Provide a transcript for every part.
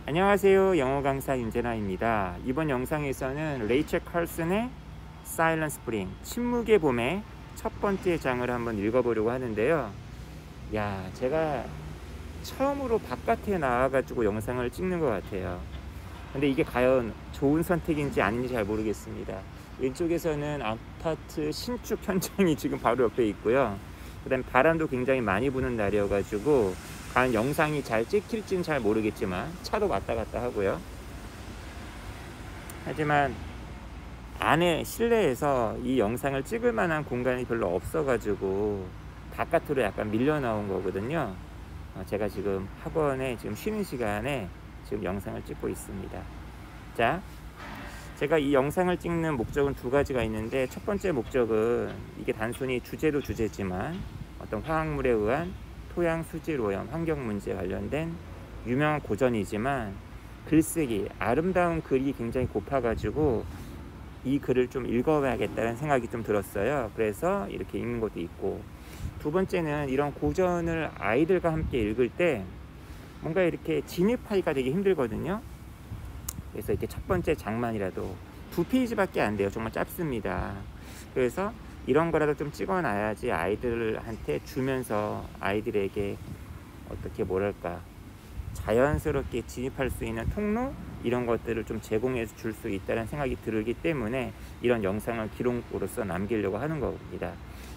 안녕하세요. 영어 강사 윤재나입니다. 이번 영상에서는 레이첼 칼슨의 사일런트 스프링, 침묵의 봄의 첫 번째 장을 한번 읽어보려고 하는데요. 제가 처음으로 바깥에 나와가지고 영상을 찍는 것 같아요. 근데 이게 과연 좋은 선택인지 아닌지 잘 모르겠습니다. 왼쪽에서는 아파트 신축 현장이 지금 바로 옆에 있고요. 그 다음에 바람도 굉장히 많이 부는 날이어가지고 과연 영상이 잘 찍힐지는 잘 모르겠지만 차도 왔다 갔다 하고요. 하지만 안에 실내에서 이 영상을 찍을 만한 공간이 별로 없어가지고 바깥으로 약간 밀려 나온 거거든요. 제가 지금 학원에 지금 쉬는 시간에 지금 영상을 찍고 있습니다. 자, 제가 이 영상을 찍는 목적은 두 가지가 있는데, 첫 번째 목적은 이게 단순히 주제도 주제지만 어떤 화학물에 의한 토양 수질 오염, 환경 문제 관련된 유명한 고전이지만 글쓰기, 아름다운 글이 굉장히 고파가지고 이 글을 좀 읽어봐야겠다는 생각이 좀 들었어요. 그래서 이렇게 읽는 것도 있고, 두 번째는 이런 고전을 아이들과 함께 읽을 때 뭔가 이렇게 진입하기가 되게 힘들거든요. 그래서 이렇게 첫 번째 장만이라도 2페이지밖에 안 돼요. 정말 짧습니다. 그래서 이런 거라도 좀 찍어놔야지 아이들한테 주면서 아이들에게 어떻게 자연스럽게 진입할 수 있는 통로, 이런 것들을 좀 제공해 줄 수 있다는 생각이 들기 때문에 이런 영상을 기록으로서 남기려고 하는 겁니다.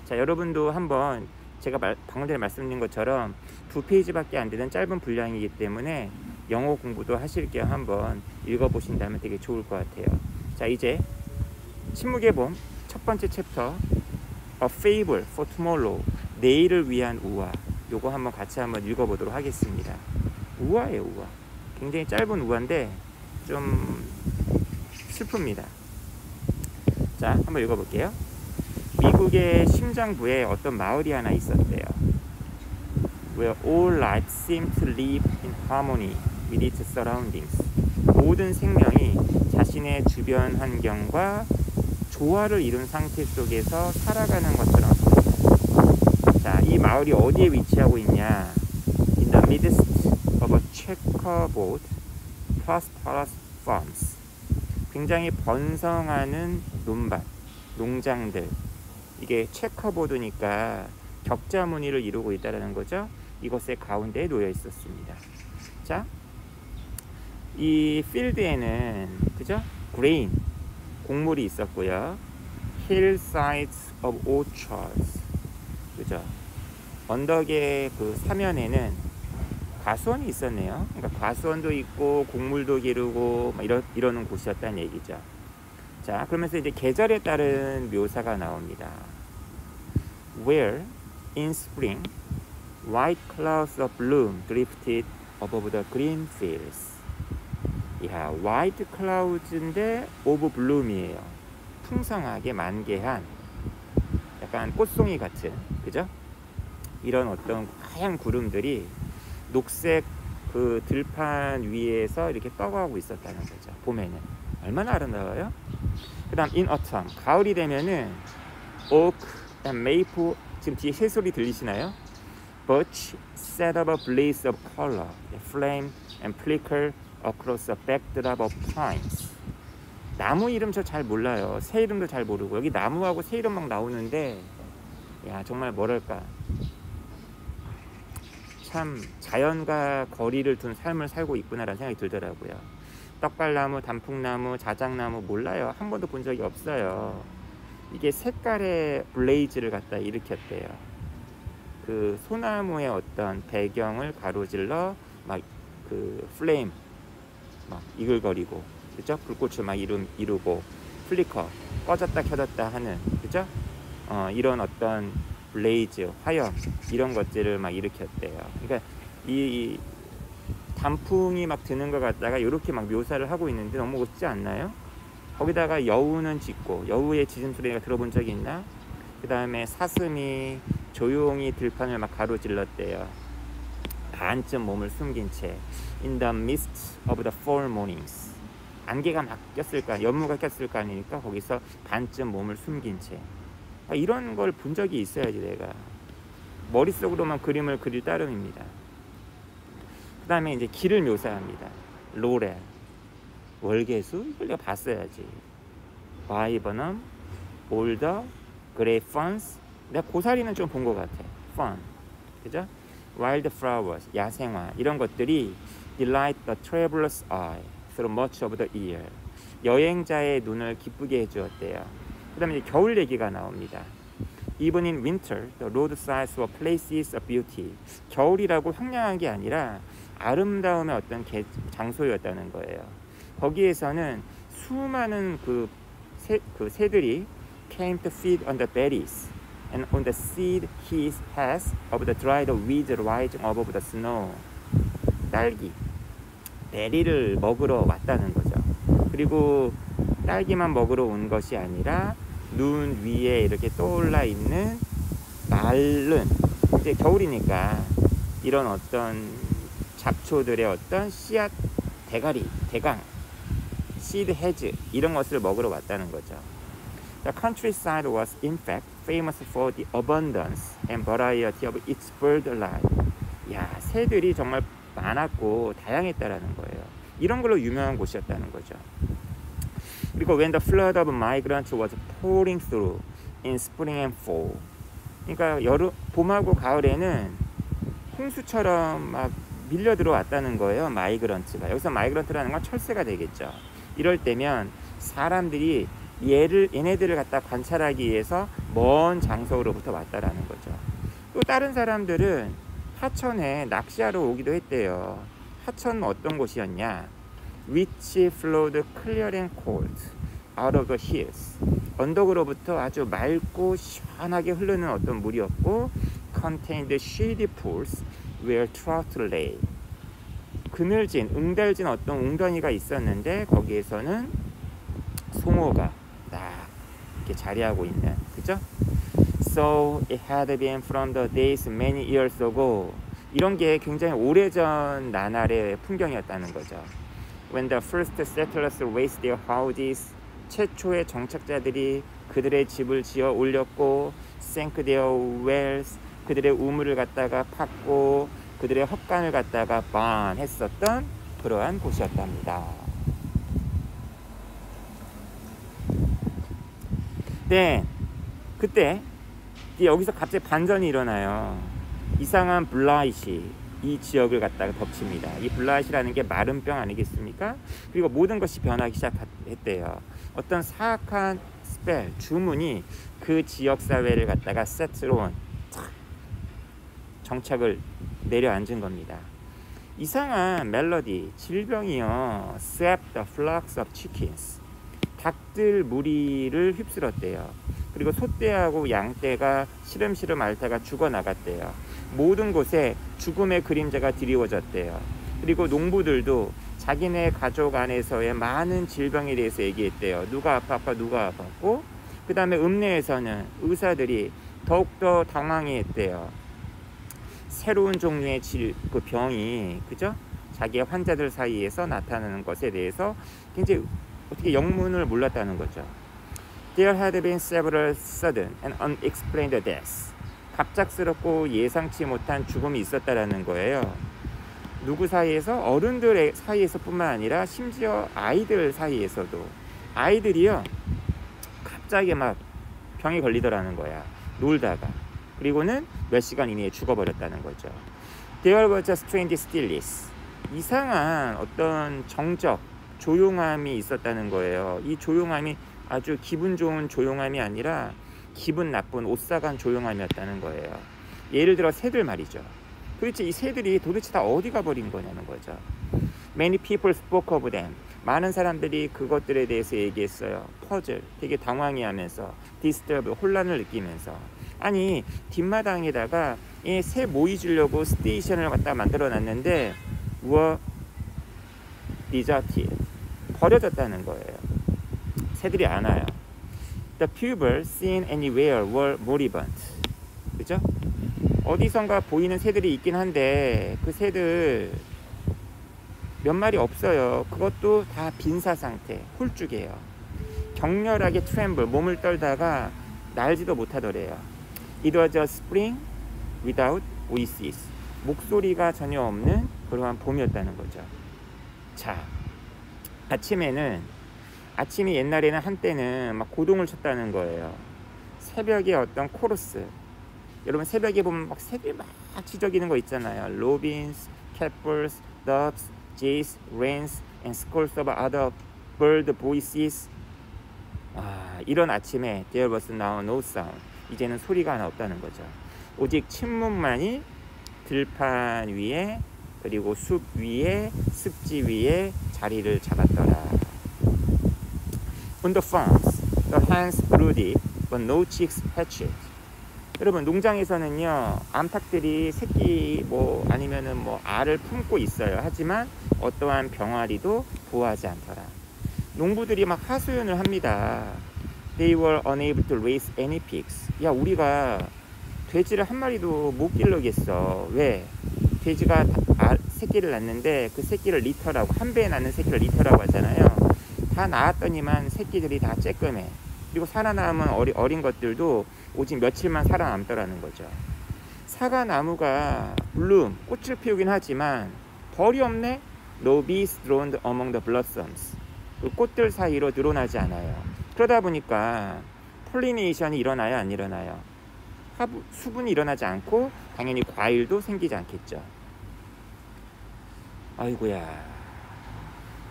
자, 여러분도 한번 제가 방금 전에 말씀드린 것처럼 2페이지밖에 안 되는 짧은 분량이기 때문에 영어 공부도 하실 겸 한번 읽어보신다면 되게 좋을 것 같아요. 자, 이제 침묵의 봄 첫 번째 챕터, A Fable for Tomorrow, 내일을 위한 우화, 요거 같이 읽어보도록 하겠습니다. 우화예요, 우화. 굉장히 짧은 우화인데 좀 슬픕니다. 자, 한번 읽어볼게요. 미국의 심장부에 어떤 마을이 하나 있었대요. Where all life seemed to live in harmony with its surroundings. 모든 생명이 자신의 주변 환경과 조화를 이룬 상태 속에서 살아가는 것처럼 보였다. 자, 이 마을이 어디에 위치하고 있냐? In the midst of a checkerboard, prosperous farms. 굉장히 번성하는 논밭, 농장들. 이게 체커보드니까 격자 무늬를 이루고 있다는 거죠. 이것의 가운데에 놓여 있었습니다. 자, 이 필드에는 그죠? 그레인, 곡물이 있었고요. hillsides of orchards, 그죠? 언덕의 그 사면에는 과수원이 있었네요. 그러니까 과수원도 있고 곡물도 기르고 이러는 곳이었다는 얘기죠. 자, 그러면서 이제 계절에 따른 묘사가 나옵니다. Where in spring white clouds of bloom drifted above the green fields. white clouds인데 of bloom이에요. 풍성하게 만개한 약간 꽃송이 같은, 그죠? 이런 어떤 하얀 구름들이 녹색 그 들판 위에서 이렇게 떠가고 있었다는 거죠. 봄에는 얼마나 아름다워요. 그 다음 in autumn, 가을이 되면은 oak and maple, 지금 뒤에 새소리 들리시나요? birch set up a blaze of color, flame and flicker across a backdrop of pines. 나무 이름 저 잘 몰라요. 새 이름도 잘 모르고, 여기 나무하고 새 이름 막 나오는데 정말 뭐랄까, 참 자연과 거리를 둔 삶을 살고 있구나라는 생각이 들더라고요. 떡갈나무, 단풍나무, 자작나무 몰라요. 한 번도 본 적이 없어요. 이게 색깔의 블레이즈를 갖다 일으켰대요. 그 소나무의 어떤 배경을 가로질러 막 그 플레임 막 이글거리고, 그죠? 불꽃을 막 이루고 플리커 꺼졌다 켜졌다 하는, 그죠? 이런 어떤 블레이즈, 화염, 이런 것들을 막 일으켰대요. 그러니까 이 단풍이 막 드는 것 같다가 이렇게 막 묘사를 하고 있는데 너무 멋지지 않나요? 거기다가 여우는 짖고, 여우의 짖음 소리가 들어본 적이 있나? 그 다음에 사슴이 조용히 들판을 막 가로질렀대요. 반쯤 몸을 숨긴 채 In the mist of the fall mornings. 안개가 막 꼈을까, 연무가 꼈을 거 아니니까 거기서 반쯤 몸을 숨긴 채. 이런 걸 본 적이 있어야지 내가. 머릿속으로만 그림을 그릴 따름입니다. 그 다음에 이제 길을 묘사합니다. 로렐, 월계수, 이걸 내가 봤어야지. 바이버넘, 볼더, 그레이펀스, 내가 고사리는 좀 본 것 같아. 펀, 그죠? 와일드 플라워스, 야생화, 이런 것들이 delight the traveler's eye through much of the year. 여행자의 눈을 기쁘게 해주었대요. 그 다음에 이제 겨울 얘기가 나옵니다. Even in winter, the roadsides were places of beauty. 겨울이라고 황량한 게 아니라 아름다움의 어떤 장소였다는 거예요. 거기에서는 수많은 그 새들이 came to feed on the berries and on the seed heads of the dried weeds rising above the snow. 딸기, 베리를 먹으러 왔다는 거죠. 그리고 딸기만 먹으러 온 것이 아니라 눈 위에 이렇게 떠올라 있는 마른, 이제 겨울이니까 이런 어떤 잡초들의 어떤 씨앗, 대강, seed heads, 이런 것을 먹으러 왔다는 거죠. The countryside was in fact famous for the abundance and variety of its bird life. 야, 새들이 정말 많았고 다양했다라는 거예요. 이런 걸로 유명한 곳이었다는 거죠. 그리고 when the flood of migrants was pouring through in spring and fall. 그러니까 봄하고 가을에는 홍수처럼 막 밀려 들어왔다는 거예요. 마이그런트가. 여기서 마이그런트라는 건 철새가 되겠죠. 이럴 때면 사람들이 얘네들을 갖다 관찰하기 위해서 먼 장소로부터 왔다라는 거죠. 또 다른 사람들은 하천에 낚시하러 오기도 했대요. 하천은 어떤 곳이었냐? Which flowed clear and cold out of the hills. 언덕으로부터 아주 맑고 시원하게 흐르는 어떤 물이었고, contained shady pools where trout lay. 그늘진, 응달진 어떤 웅덩이가 있었는데 거기에서는 송어가 딱 이렇게 자리하고 있는, 그죠? So it had been from the days many years ago. 이런 게 굉장히 오래전 나날의 풍경이었다는 거죠. When the first settlers raised their houses. 최초의 정착자들이 그들의 집을 지어 올렸고, sank their wells. 그들의 우물을 갖다가 팠고, 그들의 헛간을 갖다가 했었던 그러한 곳이었답니다. 네, 그때 여기서 갑자기 반전이 일어나요. 이상한 블라잇이 이 지역을 갖다가 덮칩니다. 이 블라잇이라는 게 마른 병 아니겠습니까? 그리고 모든 것이 변하기 시작했대요. 어떤 사악한 스펠, 주문이 그 지역 사회를 갖다가 세트로 정착을 내려앉은 겁니다. 이상한 멜로디, 질병이요. swept the flocks of chickens. 닭들 무리를 휩쓸었대요. 그리고 소떼하고 양떼가 시름시름 앓다가 죽어나갔대요. 모든 곳에 죽음의 그림자가 드리워졌대요. 그리고 농부들도 자기네 가족 안에서의 많은 질병에 대해서 얘기했대요. 누가 누가 아팠고, 그 다음에 읍내에서는 의사들이 더욱더 당황했대요. 새로운 종류의 그 병이, 그죠? 자기의 환자들 사이에서 나타나는 것에 대해서 굉장히 어떻게 영문을 몰랐다는 거죠. There had been several sudden and unexplained deaths. 갑작스럽고 예상치 못한 죽음이 있었다라는 거예요. 누구 사이에서? 어른들 사이에서 뿐만 아니라 심지어 아이들 사이에서도. 아이들이요, 갑자기 막 병에 걸리더라는 거야. 놀다가. 그리고는 몇 시간 이내에 죽어버렸다는 거죠. There was a strange stillness. 이상한 어떤 정적, 조용함이 있었다는 거예요. 이 조용함이 아주 기분 좋은 조용함이 아니라 기분 나쁜 오싹한 조용함이었다는 거예요. 예를 들어 새들 말이죠. 도대체 이 새들이 도대체 다 어디 가버린 거냐는 거죠. Many people spoke of them. 많은 사람들이 그것들에 대해서 얘기했어요. 퍼즐, 되게 당황해하면서, 디스터브, 혼란을 느끼면서. 아니, 뒷마당에다가 이 새 모이 주려고 스테이션을 갖다 만들어 놨는데 were deserted. 버려졌다는 거예요. 새들이 안 와요. The people seen anywhere were moribund. 그죠? 어디선가 보이는 새들이 있긴 한데 그 새들 몇 마리 없어요. 그것도 다 빈사 상태, 홀쭉이에요. 격렬하게 tremble, 몸을 떨다가 날지도 못하더래요. It was a spring without voices. 목소리가 전혀 없는 그러한 봄이었다는 거죠. 자, 아침이 옛날에는 한때는 막 고동을 쳤다는 거예요. 새벽에 어떤 코러스, 여러분 새벽에 보면 막 새들이 막 지저귀는 거 있잖아요. 로빈스, 캣벌스, doves, jays, wrens, and scores of other bird voices. 이런 아침에 there was now no sound. 이제는 소리가 하나 없다는 거죠. 오직 침묵만이 들판 위에 그리고 숲 위에 습지 위에 자리를 잡았더라. On the farms, the hens brooded, but no chicks hatched. 여러분 농장에서는요 암탉들이 새끼 아니면은 알을 품고 있어요. 하지만 어떠한 병아리도 부화하지 않더라. 농부들이 막 하소연을 합니다. They were unable to raise any pigs. 야, 우리가 돼지를 한 마리도 못 기르겠어. 왜? 돼지가 새끼를 낳는데 그 새끼를 리터라고, 한 배에 낳는 새끼를 리터라고 하잖아요. 다 낳았더니만 새끼들이 다 쬐끔해. 그리고 살아남은 어린 것들도 오직 며칠만 살아남더라는 거죠. 사과나무가 블룸, 꽃을 피우긴 하지만 벌이 없네. No bees droned among the blossoms. 그 꽃들 사이로 늘어나지 않아요. 그러다 보니까 폴리네이션이 일어나요, 안 일어나요? 수분이 일어나지 않고 당연히 과일도 생기지 않겠죠. 아이고야.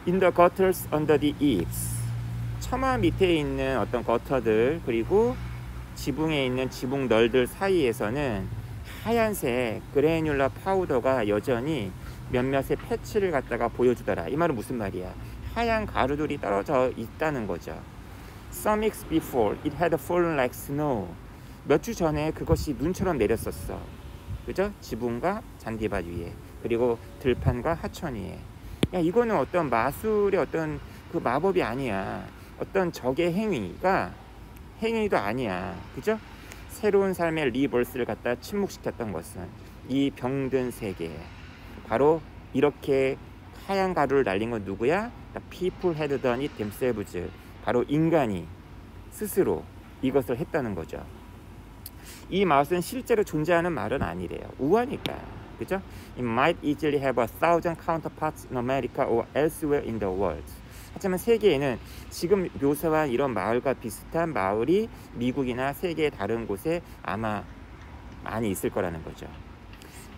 In the gutters under the eaves. 처마 밑에 있는 어떤 거터들 그리고 지붕에 있는 지붕 널들 사이에서는 하얀색 그래뉼라 파우더가 여전히 몇몇의 패치를 갖다가 보여주더라. 이 말은 무슨 말이야? 하얀 가루들이 떨어져 있다는 거죠. Some weeks before it had fallen like snow. 몇 주 전에 그것이 눈처럼 내렸었어. 그죠? 지붕과 잔디밭 위에 그리고 들판과 하천 위에. 야, 이거는 어떤 마술의 어떤 그 마법이 아니야. 어떤 적의 행위도 아니야. 그죠? 새로운 삶의 리버스를 갖다 침묵시켰던 것은 이 병든 세계. 바로 이렇게 하얀 가루를 날린 건 누구야? People had done it themselves. 바로 인간이 스스로 이것을 했다는 거죠. 이 마술은 실제로 존재하는 말은 아니래요. 우화니까. 그죠? It might easily have 1,000 counterparts in America or elsewhere in the world. 하지만 세계에는 지금 묘사한 이런 마을과 비슷한 마을이 미국이나 세계의 다른 곳에 아마 많이 있을 거라는 거죠.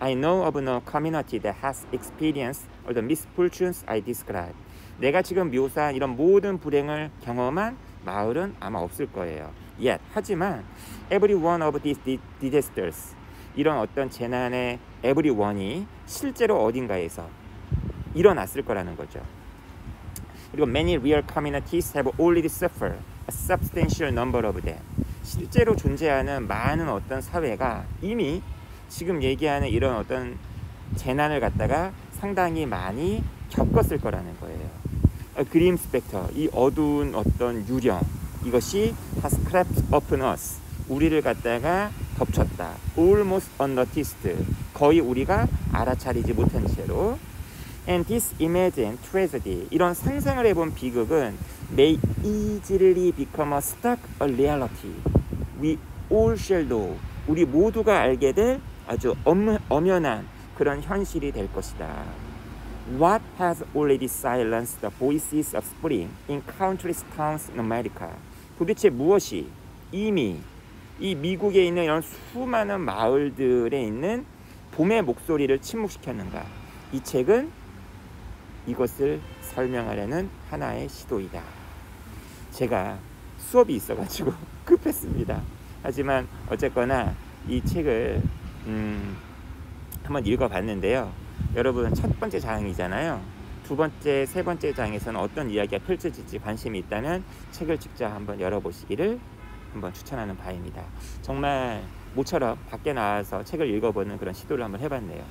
I know of no community that has experienced all the misfortunes I describe. 내가 지금 묘사한 이런 모든 불행을 경험한 마을은 아마 없을 거예요. Yet, 하지만 every one of these disasters, 이런 어떤 재난의 every one이 실제로 어딘가에서 일어났을 거라는 거죠. 그리고 many real communities have already suffered a substantial number of them. 실제로 존재하는 많은 어떤 사회가 이미 지금 얘기하는 이런 어떤 재난을 갖다가 상당히 많이 겪었을 거라는 거예요. A grim specter, 이 어두운 어떤 유령, 이것이 has crept upon us. 우리를 갖다가 덮쳤다. Almost unnoticed, 거의 우리가 알아차리지 못한 채로. And this imagined tragedy, 이런 상상을 해본 비극은 may easily become a stark reality. We all shall know, 우리 모두가 알게 될 아주 엄연한 그런 현실이 될 것이다. What has already silenced the voices of spring in countless towns in America? 도대체 무엇이 이미 이 미국에 있는 이런 수많은 마을들에 있는 봄의 목소리를 침묵시켰는가? 이 책은 이것을 설명하려는 하나의 시도이다. 제가 수업이 있어가지고 급했습니다. 하지만 어쨌거나 이 책을 한번 읽어봤는데요. 여러분 첫 번째 장이잖아요. 두 번째, 세 번째 장에서는 어떤 이야기가 펼쳐질지 관심이 있다면 책을 직접 한번 열어보시기를 한번 추천하는 바입니다. 정말 모처럼 밖에 나와서 책을 읽어보는 그런 시도를 한번 해봤네요.